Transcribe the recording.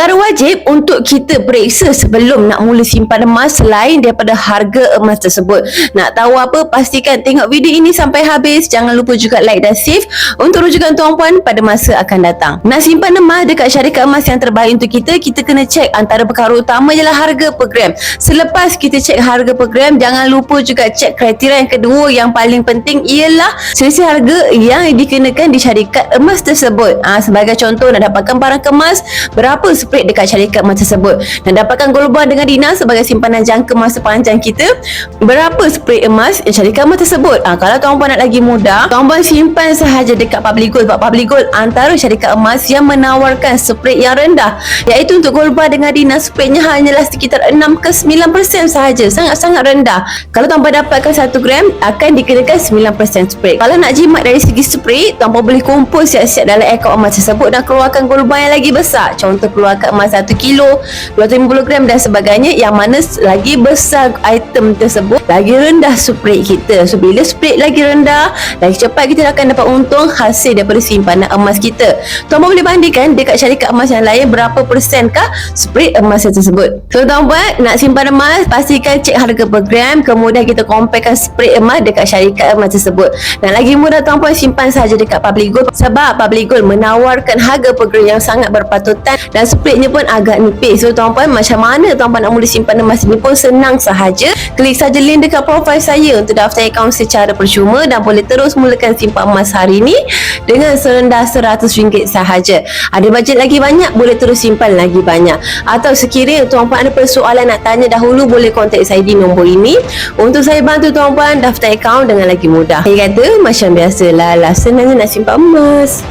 Perkara wajib untuk kita periksa sebelum nak mula simpan emas selain daripada harga emas tersebut. Nak tahu apa? Pastikan tengok video ini sampai habis. Jangan lupa juga like dan save untuk rujukan tuan-puan pada masa akan datang. Nak simpan emas dekat syarikat emas yang terbaik untuk kita, kita kena cek antara perkara utama ialah harga per gram. Selepas kita cek harga per gram, jangan lupa juga cek kriteria yang kedua yang paling penting ialah selisih harga yang dikenakan di syarikat emas tersebut. Sebagai contoh, nak dapatkan barang kemas, berapa split dekat syarikat emas tersebut. Nak dapatkan gold bar dengan dinar sebagai simpanan jangka masa panjang kita, berapa split emas syarikat emas tersebut. Kalau tuan-puan nak lagi mudah, tuan-puan simpan sahaja dekat Public Gold. Public Gold antara syarikat emas yang menawarkan split yang rendah, iaitu untuk gold bar dengan dinar splitnya hanyalah sekitar 6 ke 9% sahaja, sangat-sangat rendah. Kalau tuan-puan dapatkan 1 gram, akan dikenakan 9% split. Kalau nak jimat dari segi split, tuan-puan boleh kumpul siap-siap dalam akaun emas tersebut dan keluarkan gold bar yang lagi besar. Contoh, keluarkan emas 1 kilo, 250 gram dan sebagainya, yang mana lagi besar item tersebut, lagi rendah split kita. So bila split lagi rendah, lagi cepat kita akan dapat untung hasil daripada simpanan emas kita. Tuan-puan boleh bandingkan dekat syarikat emas yang lain berapa persenkah split emas tersebut. So tuan-puan nak simpan emas, pastikan cek harga per gram, kemudian kita comparekan split emas dekat syarikat emas tersebut. Dan lagi mudah, tuan-puan simpan saja dekat Public Gold, sebab Public Gold menawarkan harga per gram yang sangat berpatutan dan splitnya pun agak nipis. So tuan-puan, macam mana tuan-puan nak mula simpan emas ini pun senang sahaja. Klik saja link dekat profil saya untuk daftar akaun secara percuma dan boleh terus mulakan simpan emas hari ini dengan serendah RM100 sahaja. Ada bajet lagi banyak, boleh terus simpan lagi banyak. Atau sekiranya tuan-puan ada persoalan nak tanya dahulu, boleh kontak saya di nombor ini untuk saya bantu tuan-puan daftar akaun dengan lagi mudah. Saya kata macam biasalah, senangnya nak simpan emas.